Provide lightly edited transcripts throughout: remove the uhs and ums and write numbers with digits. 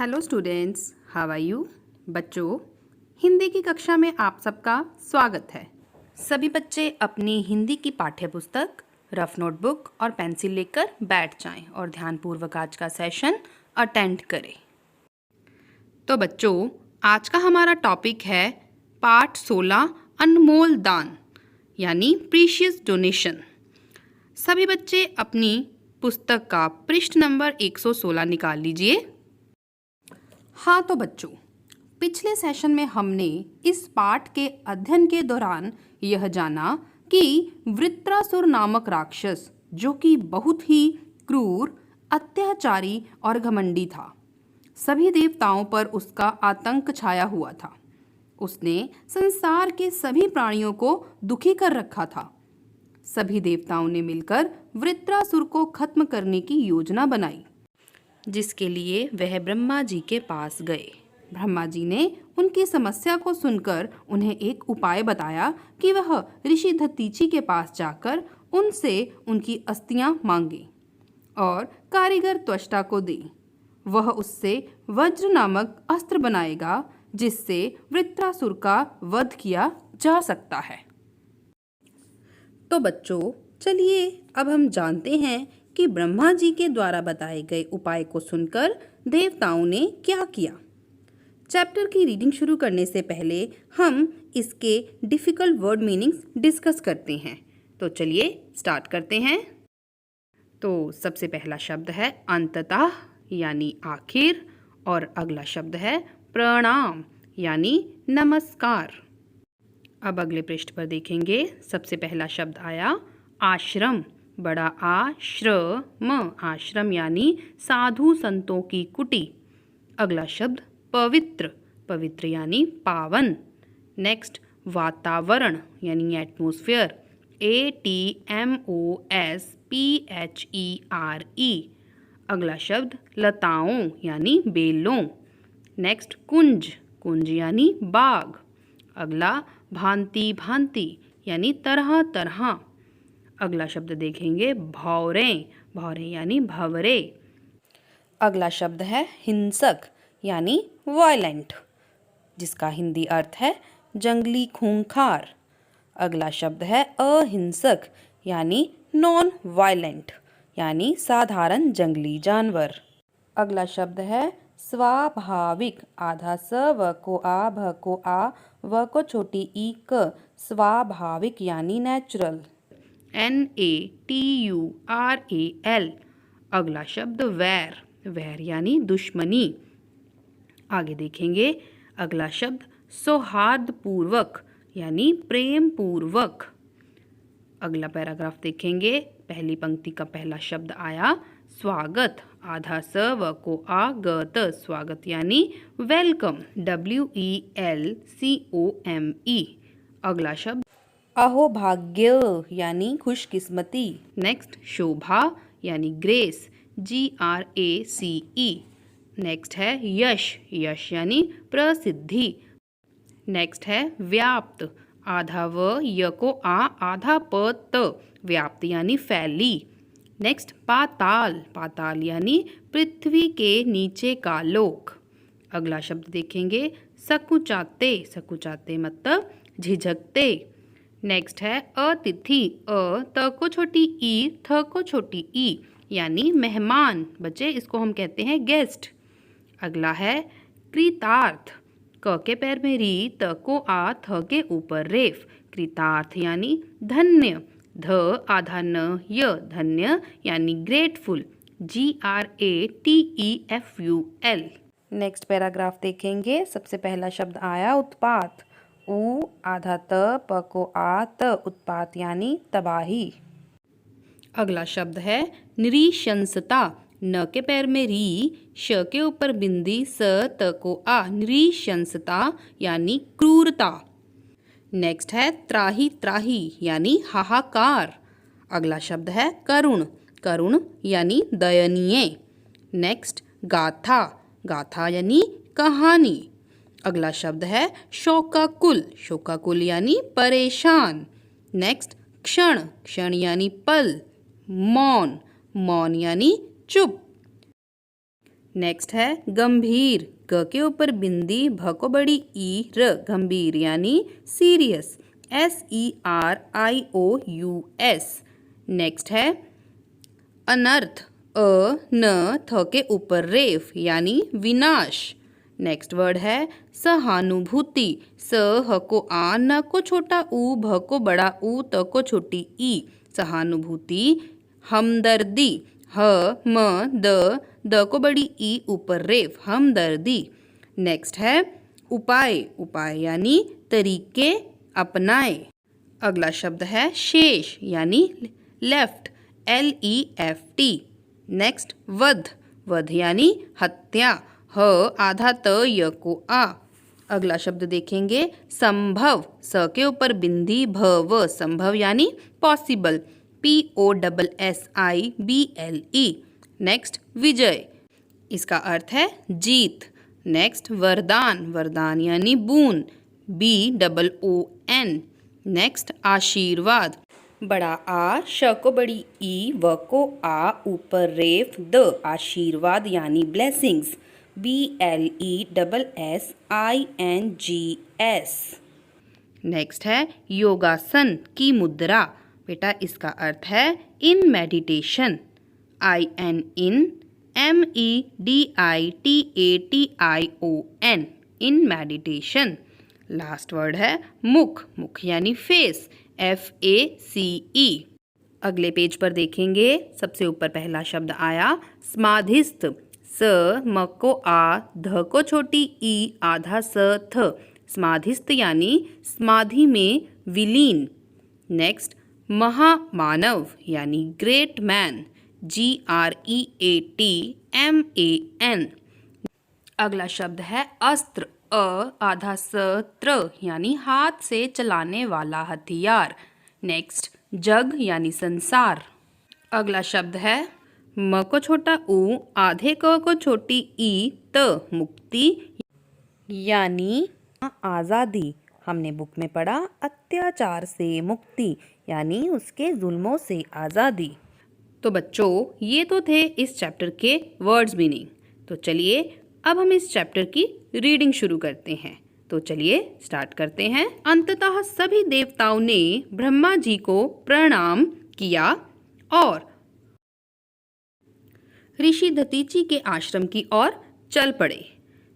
Hello students, how are you? बच्चों, हिंदी की कक्षा में आप सबका स्वागत है। सभी बच्चे अपनी हिंदी की पाठ्य पुस्तक, रफ नोटबुक और पेंसिल लेकर बैठ जाएं और ध्यानपूर्वक आज का सेशन अटेंड करें। तो बच्चों, आज का हमारा टॉपिक है पाठ 16 अनमोल दान यानी प्रीशियस डोनेशन। सभी बच्चे अपनी पुस्तक का पृष्ठ नंबर 116 निकाल लीजिए। हाँ तो बच्चों, पिछले सेशन में हमने इस पाठ के अध्ययन के दौरान यह जाना कि वृत्रासुर नामक राक्षस, जो कि बहुत ही क्रूर, अत्याचारी और घमंडी था, सभी देवताओं पर उसका आतंक छाया हुआ था। उसने संसार के सभी प्राणियों को दुखी कर रखा था। सभी देवताओं ने मिलकर वृत्रासुर को खत्म करने की योजना बनाई, जिसके लिए वह ब्रह्मा जी के पास गए। ब्रह्मा जी ने उनकी समस्या को सुनकर उन्हें एक उपाय बताया कि वह ऋषि दधीचि के पास जाकर उनसे उनकी अस्थियां मांगे और कारीगर त्वष्टा को दे। वह उससे वज्र नामक अस्त्र बनाएगा, जिससे वृत्रासुर का वध किया जा सकता है। तो बच्चों, चलिए अब हम जानते हैं कि ब्रह्मा जी के द्वारा बताए गए उपाय को सुनकर देवताओं ने क्या किया। चैप्टर की रीडिंग शुरू करने से पहले हम इसके डिफ़िकल्ट वर्ड मीनिंग्स डिस्कस करते हैं। तो चलिए स्टार्ट करते हैं। तो सबसे पहला शब्द है अंततः यानी आखिर, और अगला शब्द है प्रणाम यानी नमस्कार। अब अगले पृष्ठ पर देखेंगे। सबसे पहला शब्द आया आश्रम, बड़ा आश्रम, आश्रम यानी साधु संतों की कुटी। अगला शब्द पवित्र, पवित्र यानी पावन। नेक्स्ट वातावरण यानी एटमॉस्फेयर, ATMOSPHERE। अगला शब्द लताओं यानी बेलों। नेक्स्ट कुंज, कुंज यानी बाग। अगला भांति भांति यानी तरह तरह। अगला शब्द देखेंगे भौरें, भौरें यानी भंवरे। अगला शब्द है हिंसक यानी वायलेंट, जिसका हिंदी अर्थ है जंगली खूंखार। अगला शब्द है अहिंसक यानी नॉन वायलेंट यानी साधारण जंगली जानवर। अगला शब्द है स्वाभाविक, आधा स व को आ भ को आ व को छोटी ई क, स्वाभाविक यानी नेचुरल, NATURAL। अगला शब्द वैर, वैर यानी दुश्मनी। आगे देखेंगे अगला शब्द सौहार्दपूर्वक यानी प्रेम पूर्वक। अगला पैराग्राफ देखेंगे। पहली पंक्ति का पहला शब्द आया स्वागत, आधा स व को आ ग त, स्वागत यानी वेलकम, WELCOME। अगला शब्द अहोभाग्य यानी खुशकिस्मती। नेक्स्ट शोभा यानी ग्रेस, GRACE। नेक्स्ट है यश, यश यानी प्रसिद्धि। नेक्स्ट है व्याप्त, आधा व य को आ आधा प त, व्याप्त यानी फैली। नेक्स्ट पाताल, पाताल यानी पृथ्वी के नीचे का लोक। अगला शब्द देखेंगे सकुचाते, सकुचाते मतलब झिझकते। नेक्स्ट है अतिथि, त को छोटी ई थ को छोटी ई यानी मेहमान। बच्चे इसको हम कहते हैं गेस्ट। अगला है कृतार्थ, क के पैर में री, त को आ थ के ऊपर रेफ, कृतार्थ यानी धन्य, ध आधा न य, धन्य यानी ग्रेटफुल, GRATEFUL। नेक्स्ट पैराग्राफ देखेंगे। सबसे पहला शब्द आया उत्पात, उ आधा त प को आ त, उत्पात यानी तबाही। अगला शब्द है नृशंसता, न के पैर में री, श के ऊपर बिंदी, स त को आ, नृशंसता यानी क्रूरता। नेक्स्ट है त्राही त्राही यानी हाहाकार। अगला शब्द है करुण, करुण यानी दयनीय। नेक्स्ट गाथा, गाथा यानी कहानी। अगला शब्द है शोकाकुल, शोकाकुल यानी परेशान। नेक्स्ट क्षण, क्षण यानी पल। मौन, मौन यानी चुप। नेक्स्ट है गंभीर, ग के ऊपर बिंदी, भ को बड़ी ई, र, गंभीर यानी सीरियस, SERIOUS। नेक्स्ट है अनर्थ, अ न थ के ऊपर रेफ यानी विनाश। नेक्स्ट वर्ड है सहानुभूति, स ह को आ, न को छोटा ऊ, भ को बड़ा ऊ, त को छोटी ई, सहानुभूति। हमदर्दी, ह म द को बड़ी ई ऊपर रेफ, हमदर्दी। नेक्स्ट है उपाय, उपाय यानी तरीके अपनाए। अगला शब्द है शेष यानी लेफ्ट, LEFT। नेक्स्ट वध, वध यानी हत्या, ह आधा त य को आ। अगला शब्द देखेंगे संभव, स के ऊपर बिंदी, भ व, संभव यानी पॉसिबल, POSSIBLE। नेक्स्ट विजय, इसका अर्थ है जीत। नेक्स्ट वरदान, वरदान यानी बूंद, BOON। नेक्स्ट आशीर्वाद, बड़ा आ, श को बड़ी ई, व को आ ऊपर रेफ, द, आशीर्वाद यानी ब्लेसिंग्स, BLESSINGS। नेक्स्ट है योगासन की मुद्रा, बेटा इसका अर्थ है in meditation, IN MEDITATION, in meditation. Last word है मुख, मुख यानी फेस, FACE। अगले पेज पर देखेंगे, सबसे ऊपर पहला शब्द आया समाधिस्थ, स म को आ, ध को छोटी ई, आधा स थ, समाधिस्थ यानी समाधि में विलीन। नेक्स्ट महामानव यानी ग्रेट मैन, GREATMAN। अगला शब्द है अस्त्र, अ आधा स त्र यानी हाथ से चलाने वाला हथियार। नेक्स्ट जग यानी संसार। अगला शब्द है म को छोटा ऊ, आधे क को छोटी ई, त, मुक्ति यानी आज़ादी। हमने बुक में पढ़ा अत्याचार से मुक्ति यानी उसके जुल्मों से आज़ादी। तो बच्चों ये तो थे इस चैप्टर के वर्ड्स मीनिंग। तो चलिए अब हम इस चैप्टर की रीडिंग शुरू करते हैं। तो चलिए स्टार्ट करते हैं। अंततः सभी देवताओं ने ब्रह्मा जी को प्रणाम किया और ऋषि दधीचि के आश्रम की ओर चल पड़े।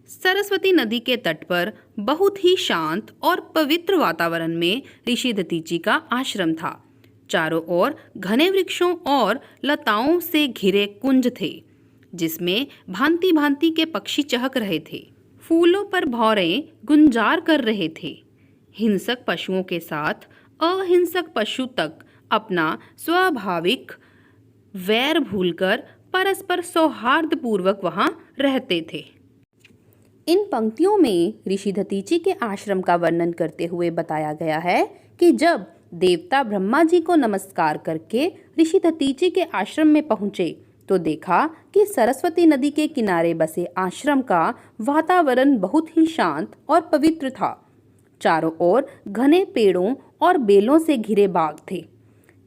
सरस्वती नदी के तट पर बहुत ही शांत और पवित्र वातावरण में ऋषि दधीचि का आश्रम था। चारों ओर घने वृक्षों और लताओं से घिरे कुंज थे, जिसमें भांति भांति के पक्षी चहक रहे थे। फूलों पर भौरें गुंजार कर रहे थे। हिंसक पशुओं के साथ अहिंसक पशु तक अपना स्वाभाविक वैर भूलकर परस्पर सौहार्दपूर्वक वहां रहते थे। इन पंक्तियों में ऋषि दधीचि के आश्रम का वर्णन करते हुए बताया गया है कि जब देवता ब्रह्मा जी को नमस्कार करके ऋषि दधीचि के आश्रम में पहुंचे तो देखा कि सरस्वती नदी के किनारे बसे आश्रम का वातावरण बहुत ही शांत और पवित्र था। चारों ओर घने पेड़ों और बेलों से घिरे बाग थे,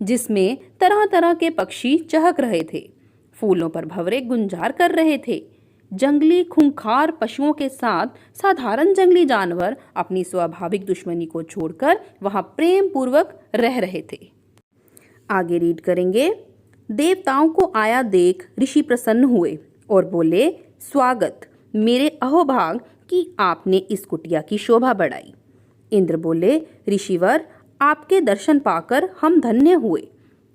जिसमें तरह तरह के पक्षी चहक रहे थे। फूलों पर भंवरे गुंजार कर रहे थे। जंगली खूंखार पशुओं के साथ साधारण जंगली जानवर अपनी स्वाभाविक दुश्मनी को छोड़कर वहां प्रेम पूर्वक रह रहे थे। आगे रीड करेंगे। देवताओं को आया देख ऋषि प्रसन्न हुए और बोले, स्वागत मेरे अहोभाग कि आपने इस कुटिया की शोभा बढ़ाई। इंद्र बोले, ऋषिवर आपके दर्शन पाकर हम धन्य हुए।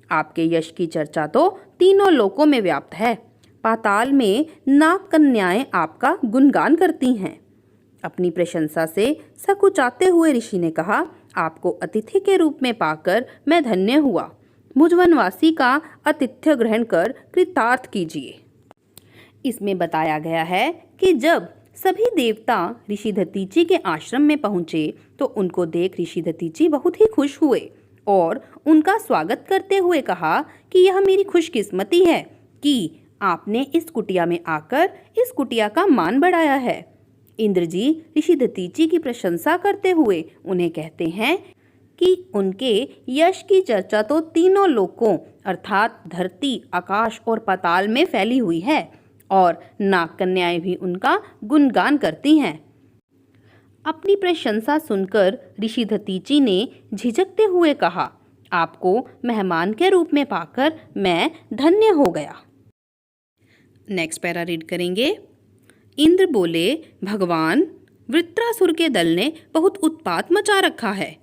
आपके यश की चर्चा तो तीनों लोकों में व्याप्त है। पाताल में नाग कन्याएं आपका गुणगान करती हैं। अपनी प्रशंसा से सकुचाते हुए ऋषि ने कहा, आपको अतिथि के रूप में पाकर मैं धन्य हुआ। मुझ वनवासी का आतिथ्य ग्रहण कर कृतार्थ कीजिए। इसमें बताया गया है कि जब सभी देवता ऋषि दधीचि के आश्रम में पहुंचे तो उनको देख ऋषि दधीचि बहुत ही खुश हुए और उनका स्वागत करते हुए कहा कि यह मेरी खुशकिस्मती है कि आपने इस कुटिया में आकर इस कुटिया का मान बढ़ाया है। इंद्र जी ऋषि दधीचि की प्रशंसा करते हुए उन्हें कहते हैं कि उनके यश की चर्चा तो तीनों लोकों अर्थात धरती, आकाश और पाताल में फैली हुई है और नाग कन्याएं भी उनका गुणगान करती हैं। अपनी प्रशंसा सुनकर ऋषि दधीचि ने झिझकते हुए कहा, आपको मेहमान के रूप में पाकर मैं धन्य हो गया। नेक्स्ट पैरा रीड करेंगे। इंद्र बोले, भगवान, वृत्रासुर के दल ने बहुत उत्पात मचा रखा है।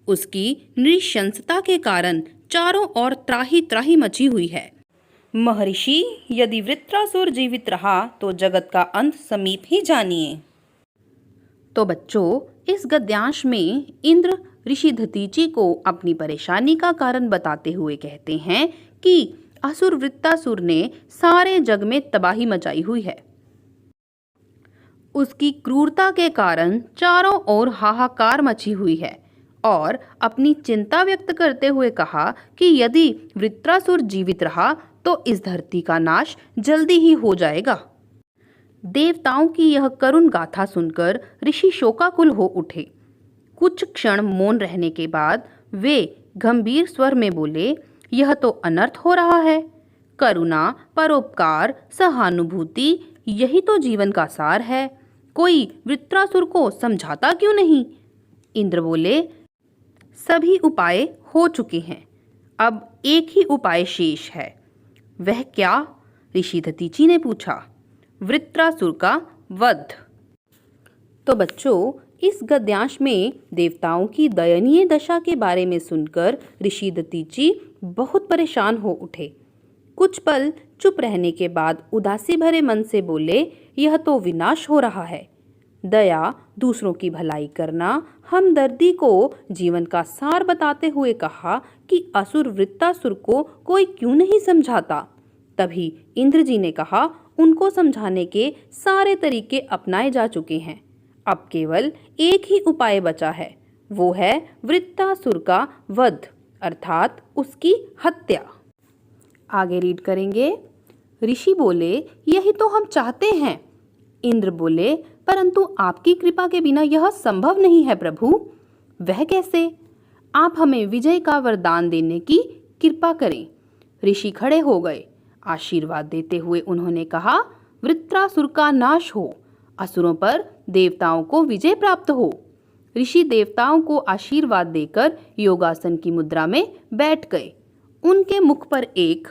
उसकी नृशंसता के कारण चारों ओर त्राही त्राही मची हुई है। महर्षि, यदि वृत्रासुर जीवित रहा तो जगत का अंत समीप ही जानिए। तो बच्चों, इस गद्यांश में इंद्र ऋषि दधीचि को अपनी परेशानी का कारण बताते हुए कहते हैं कि असुर वृत्रासुर ने सारे जग में तबाही मचाई हुई है। उसकी क्रूरता के कारण चारों ओर हाहाकार मची हुई है और अपनी चिंता व्यक्त करते हुए कहा कि यदि वृत्रासुर जीवित रहा तो इस धरती का नाश जल्दी ही हो जाएगा। देवताओं की यह करुण गाथा सुनकर ऋषि शोकाकुल हो उठे। कुछ क्षण मौन रहने के बाद वे गंभीर स्वर में बोले, यह तो अनर्थ हो रहा है। करुणा, परोपकार, सहानुभूति, यही तो जीवन का सार है। कोई वृत्रासुर को समझाता क्यों नहीं? इंद्र बोले, सभी उपाय हो चुके हैं, अब एक ही उपाय शेष है। वह क्या? ऋषि दधीचि ने पूछा। वृत्रासुर का वध। तो बच्चों, इस गद्यांश में देवताओं की दयनीय दशा के बारे में सुनकर ऋषि दधीचि बहुत परेशान हो उठे। कुछ पल चुप रहने के बाद उदासी भरे मन से बोले, यह तो विनाश हो रहा है। दया, दूसरों की भलाई करना, हमदर्दी को जीवन का सार बताते हुए कहा कि असुर वृत्रासुर को कोई क्यों नहीं समझाता। तभी इंद्र जी ने कहा, उनको समझाने के सारे तरीके अपनाए जा चुके हैं, अब केवल एक ही उपाय बचा है, वो है वृत्रासुर का वध, अर्थात उसकी हत्या। आगे रीड करेंगे। ऋषि बोले, यही तो हम चाहते हैं। इंद्र बोले, परंतु आपकी कृपा के बिना यह संभव नहीं है प्रभु। वह कैसे? आप हमें विजय का वरदान देने की कृपा करें। ऋषि खड़े हो गए। आशीर्वाद देते हुए उन्होंने कहा, वृत्रासुर का नाश हो, असुरों पर देवताओं को विजय प्राप्त हो। ऋषि देवताओं को आशीर्वाद देकर योगासन की मुद्रा में बैठ गए। उनके मुख पर एक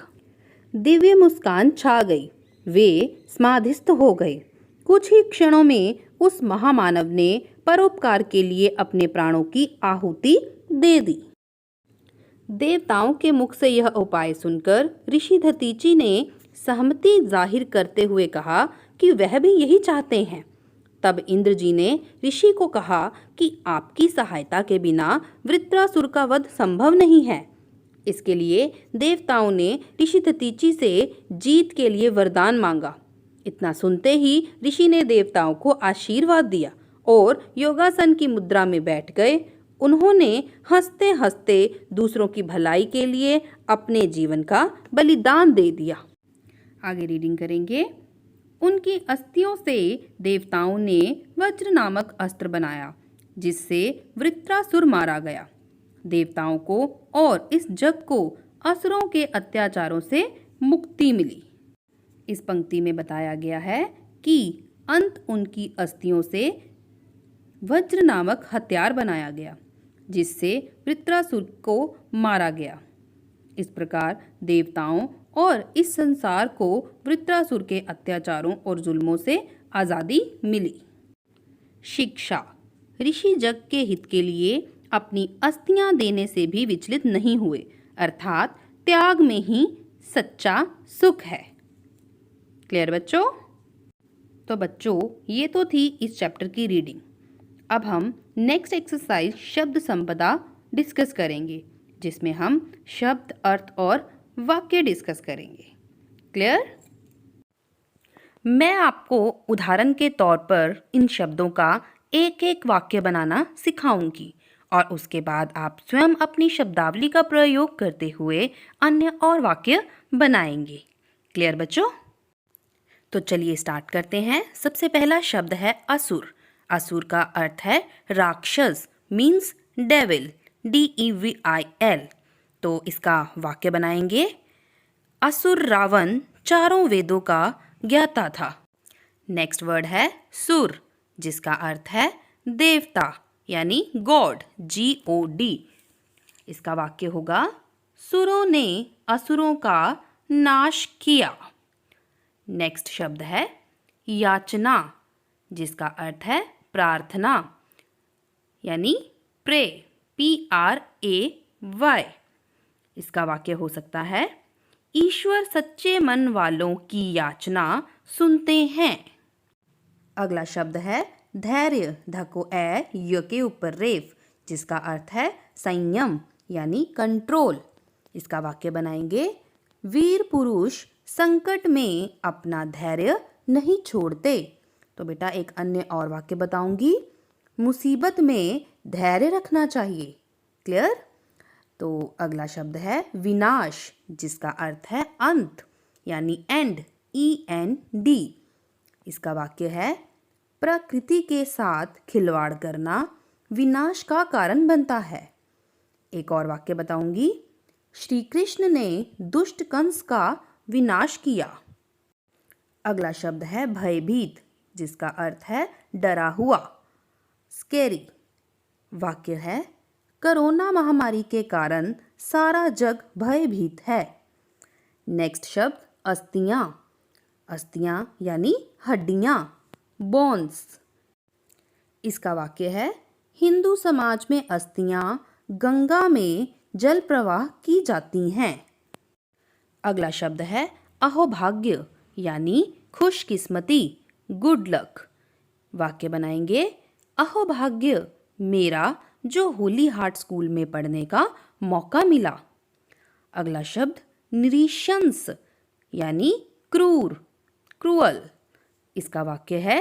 दिव्य मुस्कान छा गई। वे समाधिस्थ हो गए। कुछ ही क्षणों में उस महामानव ने परोपकार के लिए अपने प्राणों की आहुति दे दी। देवताओं के मुख से यह उपाय सुनकर ऋषि दधीचि ने सहमति जाहिर करते हुए कहा कि वह भी यही चाहते हैं। तब इंद्र जी ने ऋषि को कहा कि आपकी सहायता के बिना वृत्रासुर का वध संभव नहीं है। इसके लिए देवताओं ने ऋषि दधीचि से जीत के लिए वरदान मांगा। इतना सुनते ही ऋषि ने देवताओं को आशीर्वाद दिया और योगासन की मुद्रा में बैठ गए। उन्होंने हंसते हंसते दूसरों की भलाई के लिए अपने जीवन का बलिदान दे दिया। आगे रीडिंग करेंगे। उनकी अस्थियों से देवताओं ने वज्र नामक अस्त्र बनाया, जिससे वृत्रासुर मारा गया। देवताओं को और इस जग को असुरों के अत्याचारों से मुक्ति मिली। इस पंक्ति में बताया गया है कि अंत उनकी अस्थियों से वज्र नामक हथियार बनाया गया, जिससे वृत्रासुर को मारा गया। इस प्रकार देवताओं और इस संसार को वृत्रासुर के अत्याचारों और जुल्मों से आज़ादी मिली। शिक्षा। ऋषि जग के हित के लिए अपनी अस्थियां देने से भी विचलित नहीं हुए, अर्थात त्याग में ही सच्चा सुख है। क्लियर बच्चों? तो बच्चों, ये तो थी इस चैप्टर की रीडिंग। अब हम नेक्स्ट एक्सरसाइज शब्द संपदा डिस्कस करेंगे, जिसमें हम शब्द, अर्थ और वाक्य डिस्कस करेंगे। क्लियर? मैं आपको उदाहरण के तौर पर इन शब्दों का एक एक वाक्य बनाना सिखाऊंगी और उसके बाद आप स्वयं अपनी शब्दावली का प्रयोग करते हुए अन्य और वाक्य बनाएंगे। क्लियर बच्चों? तो चलिए स्टार्ट करते हैं। सबसे पहला शब्द है असुर। असुर का अर्थ है राक्षस, मीन्स डेविल, DEVIL। तो इसका वाक्य बनाएंगे। असुर रावण चारों वेदों का ज्ञाता था। नेक्स्ट वर्ड है सुर, जिसका अर्थ है देवता यानी गॉड, GOD। इसका वाक्य होगा सुरों ने असुरों का नाश किया। नेक्स्ट शब्द है याचना, जिसका अर्थ है प्रार्थना यानी प्रे, PRAY। इसका वाक्य हो सकता है ईश्वर सच्चे मन वालों की याचना सुनते हैं। अगला शब्द है धैर्य, ध को ए, य के ऊपर रेफ, जिसका अर्थ है संयम यानी कंट्रोल। इसका वाक्य बनाएंगे वीर पुरुष संकट में अपना धैर्य नहीं छोड़ते। तो बेटा एक अन्य और वाक्य बताऊंगी, मुसीबत में धैर्य रखना चाहिए। क्लियर? तो अगला शब्द है विनाश, जिसका अर्थ है अंत यानी एंड, END। इसका वाक्य है प्रकृति के साथ खिलवाड़ करना विनाश का कारण बनता है। एक और वाक्य बताऊंगी, श्री कृष्ण ने दुष्ट कंस का विनाश किया। अगला शब्द है भयभीत, जिसका अर्थ है डरा हुआ, स्केरी। वाक्य है कोरोना महामारी के कारण सारा जग भयभीत है। नेक्स्ट शब्द अस्थियां, अस्थियां यानी हड्डियां, बोन्स। इसका वाक्य है हिंदू समाज में अस्थियां गंगा में जल प्रवाह की जाती हैं। अगला शब्द है अहोभाग्य यानी खुशकिस्मती, गुड लक। वाक्य बनाएंगे अहोभाग्य मेरा जो होली हार्ट स्कूल में पढ़ने का मौका मिला। अगला शब्द निरीशंस यानी क्रूर, क्रूअल। इसका वाक्य है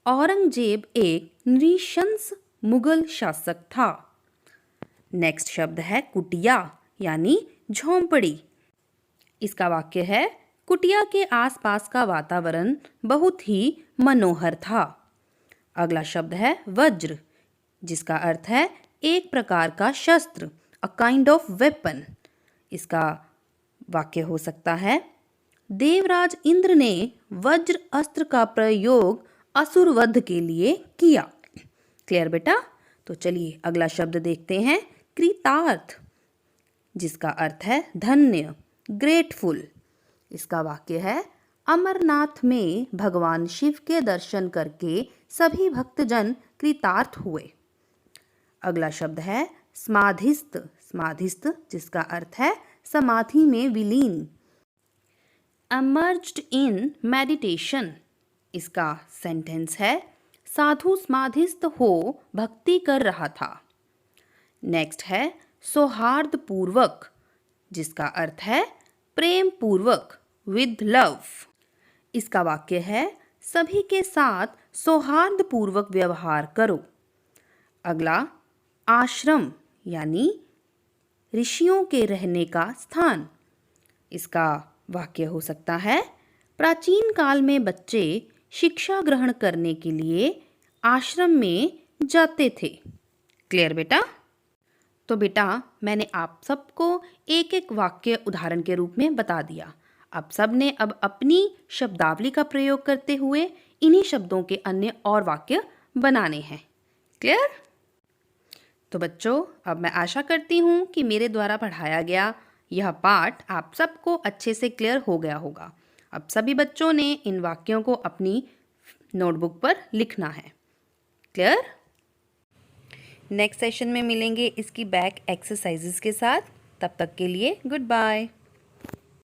औरंगजेब एक निरीशंस मुगल शासक था। नेक्स्ट शब्द है कुटिया यानी झोंपड़ी। इसका वाक्य है कुटिया के आसपास का वातावरण बहुत ही मनोहर था। अगला शब्द है वज्र, जिसका अर्थ है एक प्रकार का शस्त्र, अ काइंड ऑफ वेपन। इसका वाक्य हो सकता है देवराज इंद्र ने वज्र अस्त्र का प्रयोग असुर वध के लिए किया। क्लियर बेटा? तो चलिए अगला शब्द देखते हैं कृतार्थ, जिसका अर्थ है धन्य, ग्रेटफुल। इसका वाक्य है अमरनाथ में भगवान शिव के दर्शन करके सभी भक्तजन कृतार्थ हुए। अगला शब्द है समाधिस्थ, समाधिस्थ जिसका अर्थ है समाधि में विलीन, इमर्ज्ड इन मेडिटेशन। इसका सेंटेंस है साधु समाधिस्थ हो भक्ति कर रहा था। नेक्स्ट है सौहार्द पूर्वक, जिसका अर्थ है प्रेम पूर्वक, विद लव। इसका वाक्य है सभी के साथ सौहार्द पूर्वक व्यवहार करो। अगला आश्रम यानी ऋषियों के रहने का स्थान। इसका वाक्य हो सकता है प्राचीन काल में बच्चे शिक्षा ग्रहण करने के लिए आश्रम में जाते थे। क्लियर बेटा? तो बेटा मैंने आप सबको एक एक वाक्य उदाहरण के रूप में बता दिया। आप सब ने अब अपनी शब्दावली का प्रयोग करते हुए इन्हीं शब्दों के अन्य और वाक्य बनाने हैं। क्लियर? तो बच्चों अब मैं आशा करती हूँ कि मेरे द्वारा पढ़ाया गया यह पाठ आप सबको अच्छे से क्लियर हो गया होगा। अब सभी बच्चों ने इन वाक्यों को अपनी नोटबुक पर लिखना है। क्लियर? नेक्स्ट सेशन में मिलेंगे इसकी बैक एक्सरसाइजेस के साथ। तब तक के लिए गुड बाय।